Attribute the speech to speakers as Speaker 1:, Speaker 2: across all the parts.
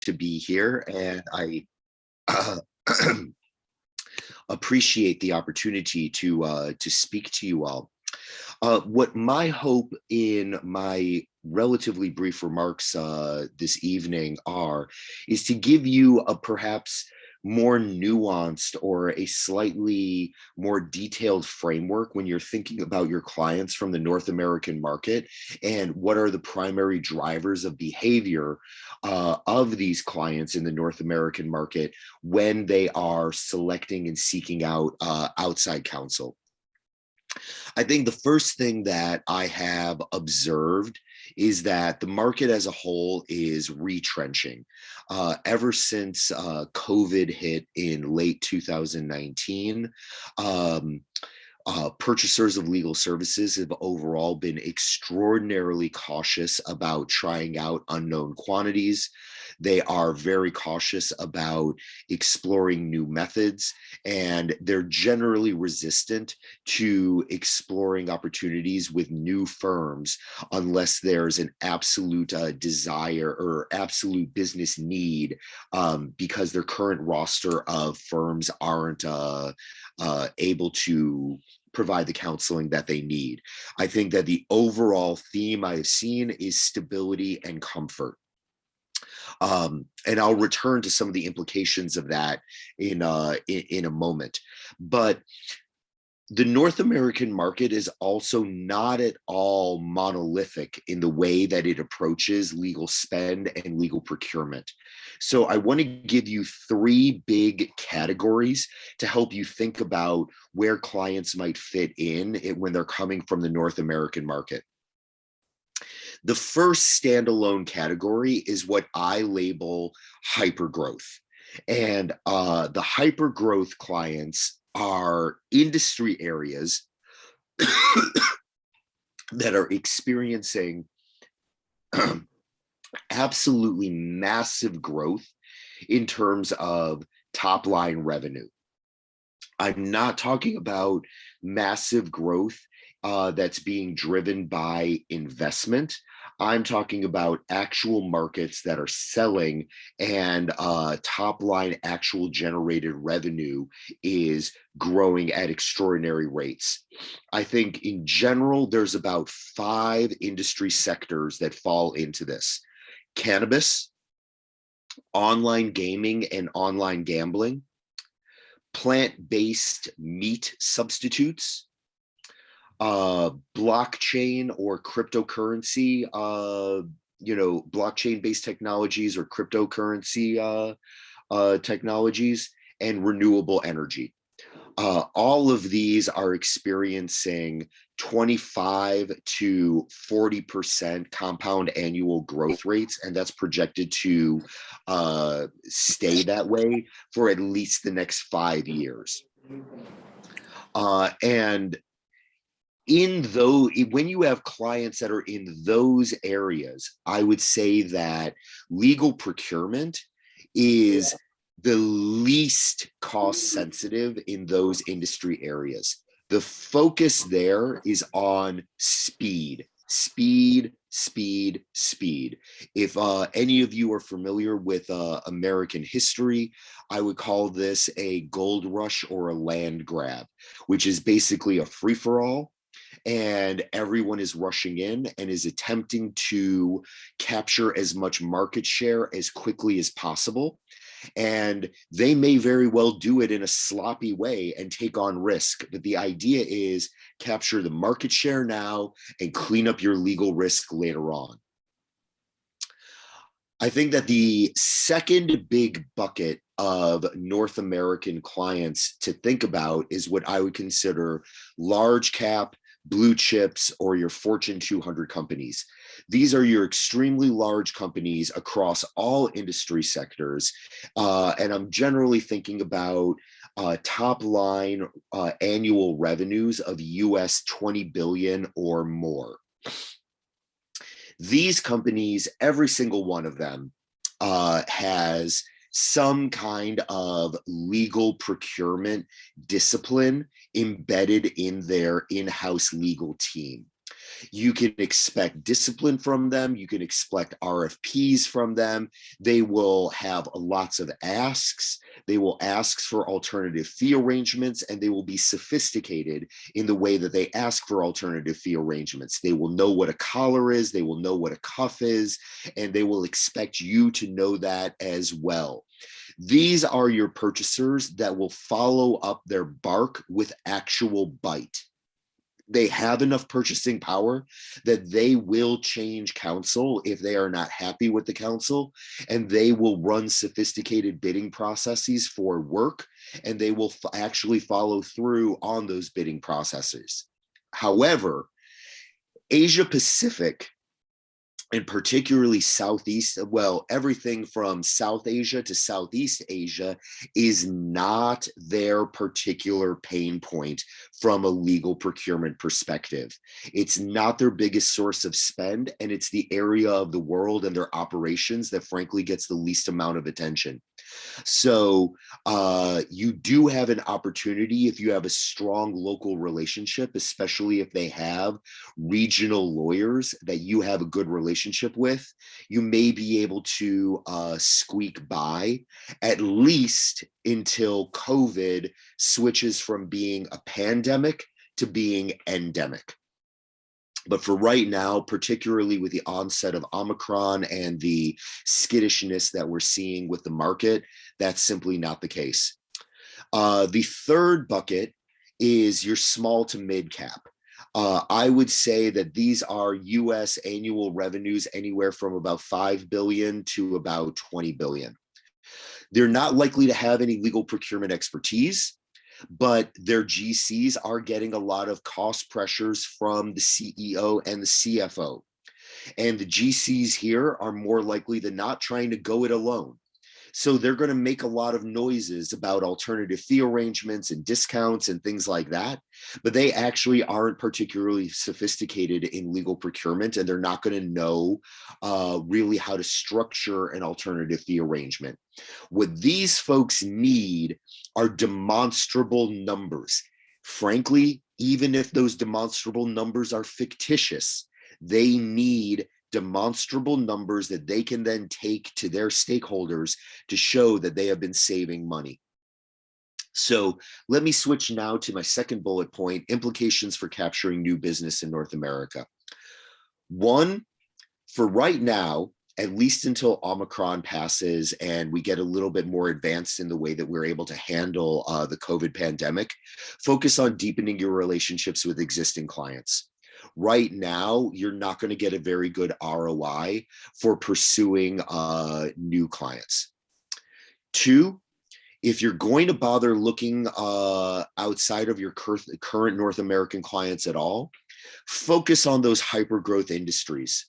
Speaker 1: to be here, and I appreciate the opportunity to speak to you all. What my hope in my relatively brief remarks this evening is to give you a perhaps more nuanced or a slightly more detailed framework when you're thinking about your clients from the North American market and what are the primary drivers of behavior of these clients in the North American market when they are selecting and seeking out outside counsel. I think the first thing that I have observed is that the market as a whole is retrenching. Ever since COVID hit in late 2019, purchasers of legal services have overall been extraordinarily cautious about trying out unknown quantities. They are very cautious about exploring new methods, and they're generally resistant to exploring opportunities with new firms unless there's an absolute desire or absolute business need, because their current roster of firms aren't able to provide the counseling that they need. I think that the overall theme I have seen is stability and comfort. And I'll return to some of the implications of that in a moment. But the North American market is also not at all monolithic in the way that it approaches legal spend and legal procurement. So I want to give you three big categories to help you think about where clients might fit in when they're coming from the North American market. The first standalone category is what I label hypergrowth. And the hypergrowth clients are industry areas that are experiencing absolutely massive growth in terms of top line revenue. I'm not talking about massive growth that's being driven by investment. I'm talking about actual markets that are selling, and top line actual generated revenue is growing at extraordinary rates. I think in general, there's about 5 industry sectors that fall into this: cannabis, online gaming and online gambling, plant-based meat substitutes, blockchain or cryptocurrency, blockchain-based technologies or cryptocurrency technologies, and renewable energy. All of these are experiencing 25 to 40% compound annual growth rates, and that's projected to stay that way for at least the next 5 years. And when you have clients that are in those areas, I would say that legal procurement is the least cost sensitive in those industry areas. The focus there is on speed. If any of you are familiar with American history, I would call this a gold rush or a land grab, which is basically a free-for-all. And everyone is rushing in and is attempting to capture as much market share as quickly as possible. And they may very well do it in a sloppy way and take on risk. But the idea is capture the market share now and clean up your legal risk later on. I think that the second big bucket of North American clients to think about is what I would consider large cap, blue chips, or your Fortune 200 companies. These are your extremely large companies across all industry sectors. And I'm generally thinking about top line annual revenues of US 20 billion or more. These companies, every single one of them has some kind of legal procurement discipline embedded in their in-house legal team. You can expect discipline from them. You can expect RFPs from them. They will have lots of asks. They will ask for alternative fee arrangements, and they will be sophisticated in the way that they ask for alternative fee arrangements. They will know what a collar is. They will know what a cuff is, and they will expect you to know that as well. These are your purchasers that will follow up their bark with actual bite. They have enough purchasing power that they will change counsel if they are not happy with the counsel, and they will run sophisticated bidding processes for work, and they will actually follow through on those bidding processes. However, Asia Pacific, and particularly Southeast, well, everything from South Asia to Southeast Asia is not their particular pain point from a legal procurement perspective. It's not their biggest source of spend, and it's the area of the world and their operations that frankly gets the least amount of attention. So you do have an opportunity if you have a strong local relationship, especially if they have regional lawyers that you have a good relationship with, you may be able to squeak by at least until COVID switches from being a pandemic to being endemic. But for right now, particularly with the onset of Omicron and the skittishness that we're seeing with the market, that's simply not the case. The third bucket is your small to mid cap. I would say that these are US annual revenues anywhere from about 5 billion to about 20 billion. They're not likely to have any legal procurement expertise, but their GCs are getting a lot of cost pressures from the CEO and the CFO. And the GCs here are more likely than not trying to go it alone. So they're going to make a lot of noises about alternative fee arrangements and discounts and things like that, but they actually aren't particularly sophisticated in legal procurement, and they're not going to know really how to structure an alternative fee arrangement. What these folks need are demonstrable numbers. Frankly, even if those demonstrable numbers are fictitious, they need demonstrable numbers that they can then take to their stakeholders to show that they have been saving money. So let me switch now to my second bullet point, implications for capturing new business in North America. One, for right now, at least until Omicron passes and we get a little bit more advanced in the way that we're able to handle the COVID pandemic, focus on deepening your relationships with existing clients. Right now, you're not going to get a very good ROI for pursuing new clients. Two, if you're going to bother looking outside of your current North American clients at all, focus on those hyper-growth industries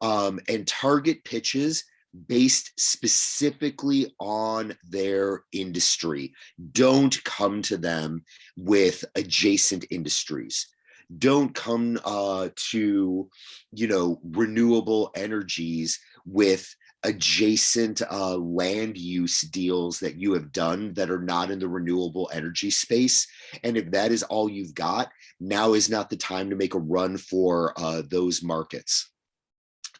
Speaker 1: and target pitches based specifically on their industry. Don't come to them with adjacent industries. Don't come to, renewable energies with adjacent land use deals that you have done that are not in the renewable energy space. And if that is all you've got, now is not the time to make a run for those markets.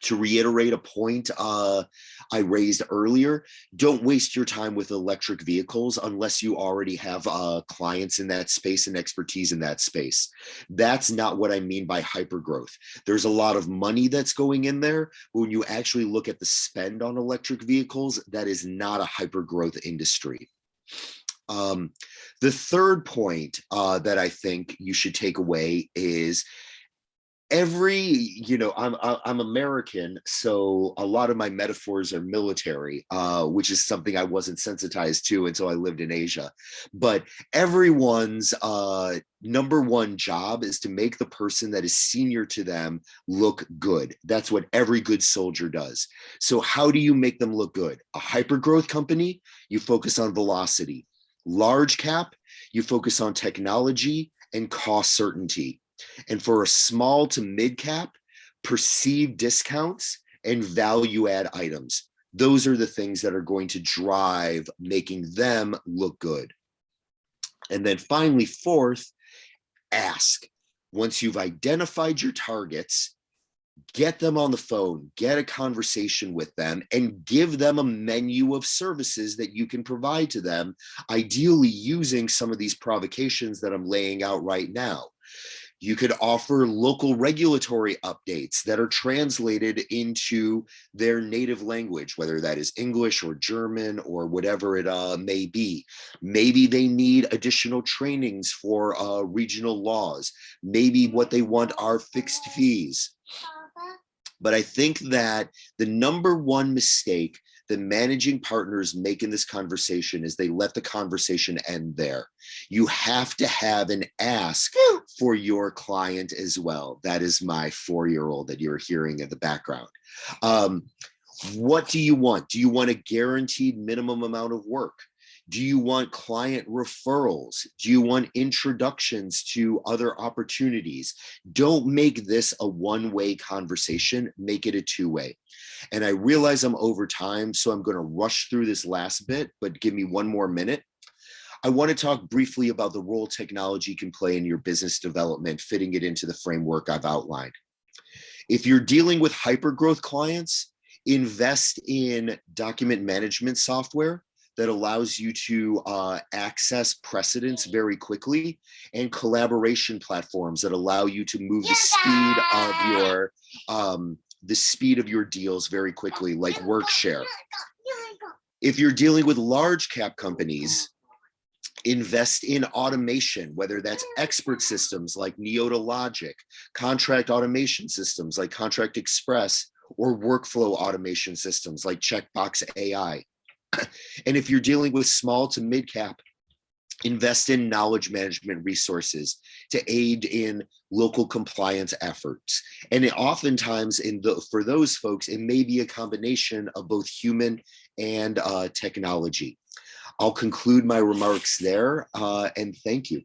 Speaker 1: To reiterate a point I raised earlier, don't waste your time with electric vehicles unless you already have clients in that space and expertise in that space. That's not what I mean by hypergrowth. There's a lot of money that's going in there, but when you actually look at the spend on electric vehicles, that is not a hypergrowth industry. The third point that I think you should take away is I'm American, so a lot of my metaphors are military, which is something I wasn't sensitized to until I lived in Asia. But everyone's number one job is to make the person that is senior to them look good. That's what every good soldier does. So how do you make them look good? A hypergrowth company, you focus on velocity. Large cap, you focus on technology and cost certainty. And for a small to mid cap, perceived discounts and value add items. Those are the things that are going to drive making them look good. And then finally, fourth, ask. Once you've identified your targets, get them on the phone, get a conversation with them, and give them a menu of services that you can provide to them, ideally using some of these provocations that I'm laying out right now. You could offer local regulatory updates that are translated into their native language, whether that is English or German or whatever it may be. Maybe they need additional trainings for regional laws. Maybe what they want are fixed fees. But I think that the number one mistake that managing partners make in this conversation is they let the conversation end there. You have to have an ask for your client as well. That is my 4-year-old that you're hearing in the background. What do you want? Do you want a guaranteed minimum amount of work? Do you want client referrals? Do you want introductions to other opportunities? Don't make this a one-way conversation, make it a two-way. And I realize I'm over time, so I'm going to rush through this last bit, but give me one more minute. I want to talk briefly about the role technology can play in your business development, fitting it into the framework I've outlined. If you're dealing with hypergrowth clients, invest in document management software that allows you to access precedents very quickly, and collaboration platforms that allow you to move the speed of your deals very quickly, like Workshare. If you're dealing with large cap companies, invest in automation, whether that's expert systems like Neota Logic, contract automation systems like Contract Express, or workflow automation systems like Checkbox AI. And if you're dealing with small to mid cap, invest in knowledge management resources to aid in local compliance efforts. And oftentimes for those folks, it may be a combination of both human and technology. I'll conclude my remarks there, and thank you.